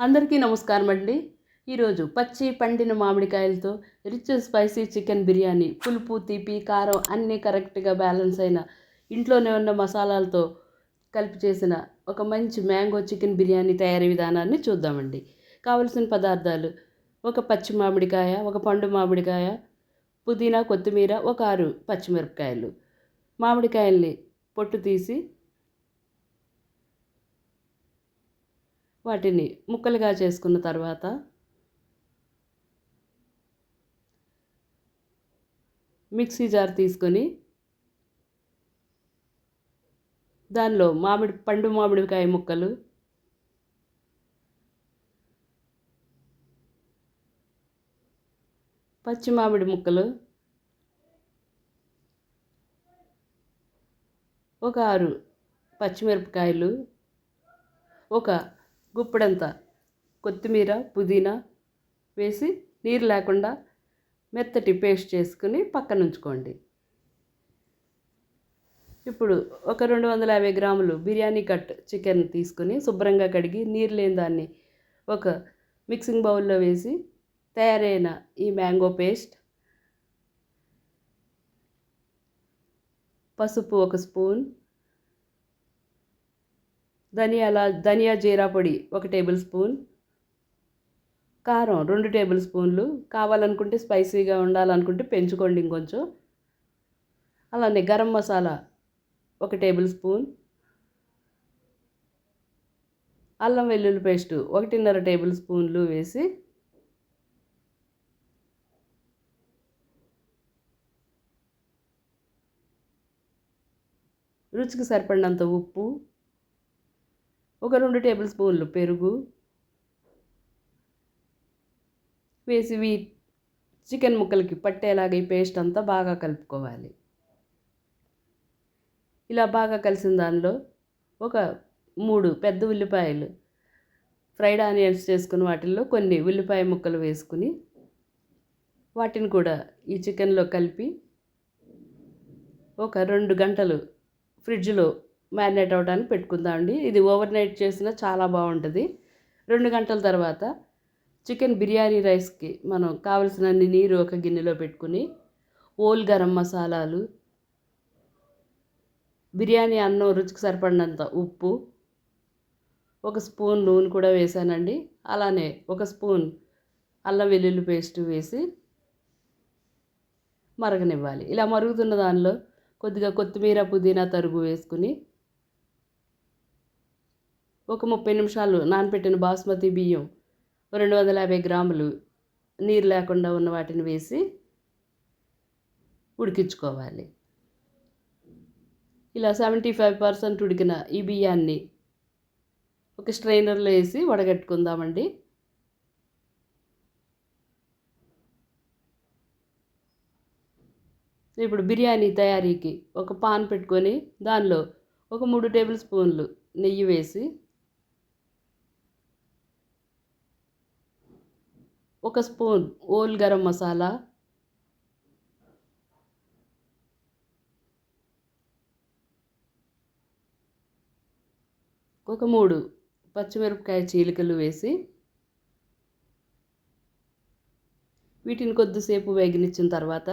అందరికీ నమస్కారం అండి. ఈరోజు పచ్చి పండిన మామిడికాయలతో రిచ్ స్పైసీ చికెన్ బిర్యానీ, పులుపు, తీపి, కారం అన్నీ కరెక్ట్గా బ్యాలెన్స్ అయిన ఇంట్లోనే ఉన్న మసాలాలతో కలిపి చేసిన ఒక మంచి మ్యాంగో చికెన్ బిర్యానీ తయారీ విధానాన్ని చూద్దామండి. కావలసిన పదార్థాలు: ఒక పచ్చి మామిడికాయ, ఒక పండు మామిడికాయ, పుదీనా, కొత్తిమీర, ఒక 6 పచ్చిమిరపకాయలు. మామిడికాయల్ని పొట్టు తీసి వాటిని ముక్కలుగా చేసుకున్న తర్వాత మిక్సీ జార్ తీసుకొని దానిలో పండు మామిడికాయ ముక్కలు, పచ్చి మామిడి ముక్కలు, ఒక 6 పచ్చిమిరపకాయలు, ఒక గుప్పెడంత కొత్తిమీర, పుదీనా వేసి నీరు లేకుండా మెత్తటి పేస్ట్ చేసుకుని పక్కన ఉంచుకోండి. ఇప్పుడు ఒక 250 గ్రాములు బిర్యానీ కట్ చికెన్ తీసుకుని శుభ్రంగా కడిగి నీరు లేని దాన్ని ఒక మిక్సింగ్ బౌల్లో వేసి తయారైన ఈ మ్యాంగో పేస్ట్, పసుపు 1 స్పూన్, ధనియా జీరా పొడి 1 టేబుల్ స్పూన్, కారం 2 టేబుల్ స్పూన్లు, కావాలనుకుంటే స్పైసీగా ఉండాలనుకుంటే పెంచుకోండి ఇంకొంచెం. అలానే గరం మసాలా 1 టేబుల్ స్పూన్, అల్లం వెల్లుల్లి పేస్టు 1.5 టేబుల్ స్పూన్లు వేసి రుచికి సరిపడినంత ఉప్పు, ఒక 2 టేబుల్ స్పూన్లు పెరుగు వేసి చికెన్ ముక్కలకి పట్టేలాగా ఈ పేస్ట్ అంతా బాగా కలుపుకోవాలి. ఇలా బాగా కలిసిన దానిలో ఒక 3 పెద్ద ఉల్లిపాయలు ఫ్రైడ్ ఆనియన్స్ చేసుకుని వాటిల్లో కొన్ని ఉల్లిపాయ ముక్కలు వేసుకుని వాటిని కూడా ఈ చికెన్లో కలిపి ఒక 2 గంటలు ఫ్రిడ్జ్లో మ్యారినేట్ అవ్వడానికి పెట్టుకుందామండి. ఇది ఓవర్ నైట్ చేసినా చాలా బాగుంటుంది. 2 గంటల తర్వాత చికెన్ బిర్యానీ రైస్కి మనం కావలసినన్ని నీరు ఒక గిన్నెలో పెట్టుకుని ఓల్ గరం మసాలాలు, బిర్యానీ అన్నం రుచికి సరిపడినంత ఉప్పు, 1 స్పూన్ నూనె కూడా వేసానండి. అలానే 1 స్పూన్ అల్లం వెల్లుల్లి పేస్ట్ వేసి మరగనివ్వాలి. ఇలా మరుగుతున్న దానిలో కొద్దిగా కొత్తిమీర, పుదీనా తరుగు వేసుకుని ఒక 30 నిమిషాలు నానబెట్టిన బాస్మతి బియ్యం 250 గ్రాములు నీరు లేకుండా ఉన్న వాటిని వేసి ఉడికించుకోవాలి. ఇలా 75% ఉడికిన ఈ బియ్యాన్ని ఒక స్ట్రైనర్లో వేసి వడగట్టుకుందామండి. ఇప్పుడు బిర్యానీ తయారీకి ఒక పాన్ పెట్టుకొని దానిలో ఒక 3 టేబుల్ స్పూన్లు నెయ్యి వేసి 1 స్పూన్ ఓల్ గరం మసాలా, ఒక 3 పచ్చిమిరపకాయ చీలికలు వేసి వీటిని కొద్దిసేపు వేగనిచ్చిన తర్వాత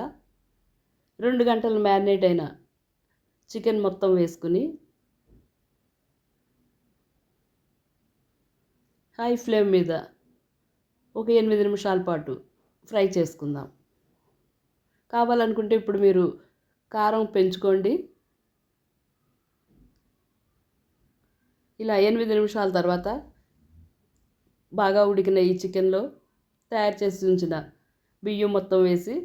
2 గంటలు మ్యారినేట్ అయిన చికెన్ మొత్తం వేసుకుని హై ఫ్లేమ్ మీద ఒక 8 నిమిషాల పాటు ఫ్రై చేసుకుందాం. కావాలనుకుంటే ఇప్పుడు మీరు కారం పెంచుకోండి. ఇలా 8 నిమిషాల తర్వాత బాగా ఉడికిన ఈ చికెన్లో తయారు చేసి ఉంచిన బియ్యం మొత్తం వేసి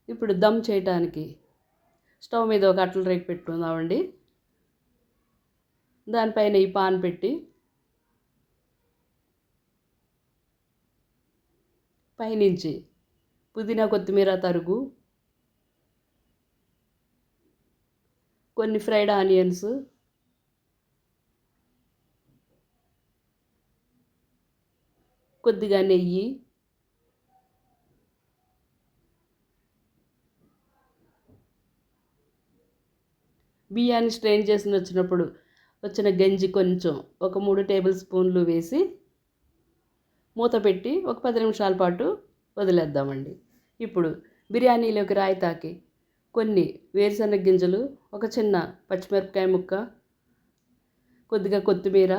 ఇప్పుడు దమ్ చేయటానికి స్టవ్ మీద ఒక అట్ల రేకు పెట్టుకుందామండి. దానిపైన ఈ పాన్ పెట్టి పైనుంచి పుదీనా, కొత్తిమీర తరుగు, కొన్ని ఫ్రైడ్ ఆనియన్స్, కొద్దిగా నెయ్యి, బియ్యాన్ని స్ట్రెయిన్ చేసి వచ్చినప్పుడు వచ్చిన గంజి కొంచెం ఒక 3 టేబుల్ స్పూన్లు వేసి మూత పెట్టి ఒక 10 నిమిషాల పాటు వదిలేద్దామండి. ఇప్పుడు బిర్యానీలోకి రాయితాకి కొన్ని వేరుశనగ గింజలు, ఒక చిన్న పచ్చిమిరపకాయ ముక్క, కొద్దిగా కొత్తిమీర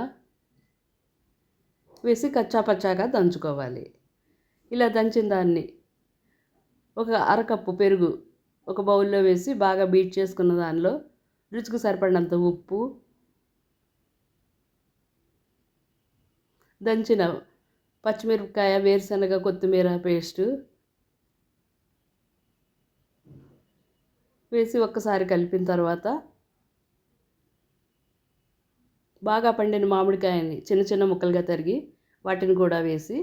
వేసి కచ్చాపచ్చాగా దంచుకోవాలి. ఇలా దంచిన దాన్ని ఒక అరకప్పు పెరుగు ఒక బౌల్లో వేసి బాగా బీట్ చేసుకున్న దానిలో రుచికి సరిపడినంత ఉప్పు, దంచిన పచ్చిమిరపకాయ, వేరుశనగ, కొత్తిమీర పేస్టు వేసి ఒక్కసారి కలిపిన తర్వాత బాగా పండిన మామిడికాయని చిన్న చిన్న ముక్కలుగా తరిగి వాటిని కూడా వేసి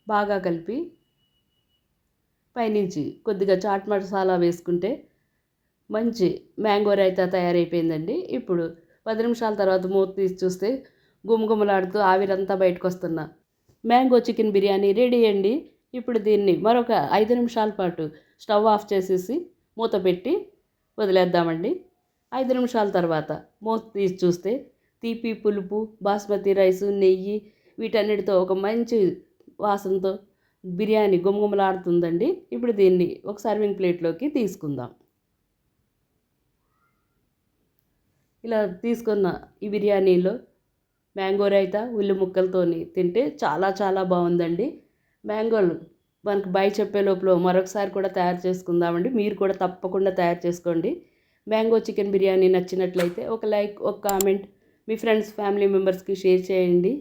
బాగా కలిపి పైనుంచి కొద్దిగా చాట్ మసాలా వేసుకుంటే మంచి మ్యాంగో రైతా తయారైపోయిందండి. ఇప్పుడు 10 నిమిషాల తర్వాత మూత తీసి చూస్తే గుమగుమలాడుతూ ఆవిరంతా బయటకు వస్తున్న మ్యాంగో చికెన్ బిర్యానీ రెడీ అండి. ఇప్పుడు దీన్ని మరొక 5 నిమిషాల పాటు స్టవ్ ఆఫ్ చేసేసి మూత పెట్టి వదిలేద్దామండి. 5 నిమిషాల తర్వాత మూత తీసి చూస్తే తీపి, పులుపు, బాస్మతి రైసు, నెయ్యి వీటన్నిటితో ఒక మంచి వాసనతో బిర్యానీ గుమగుమలాడుతుందండి. ఇప్పుడు దీన్ని ఒక సర్వింగ్ ప్లేట్లోకి తీసుకుందాం. ఇలా తీసుకున్న ఈ బిర్యానీలో మ్యాంగో రైతా ఉల్లి ముక్కలతోని తింటే చాలా చాలా బాగుందండి. మ్యాంగోలు మనకు బై చెప్పే లోపల మరొకసారి కూడా తయారు చేసుకుందామండి. మీరు కూడా తప్పకుండా తయారు చేసుకోండి. మ్యాంగో చికెన్ బిర్యానీ నచ్చినట్లయితే ఒక లైక్, ఒక కామెంట్ మీ ఫ్రెండ్స్, ఫ్యామిలీ మెంబర్స్కి షేర్ చేయండి.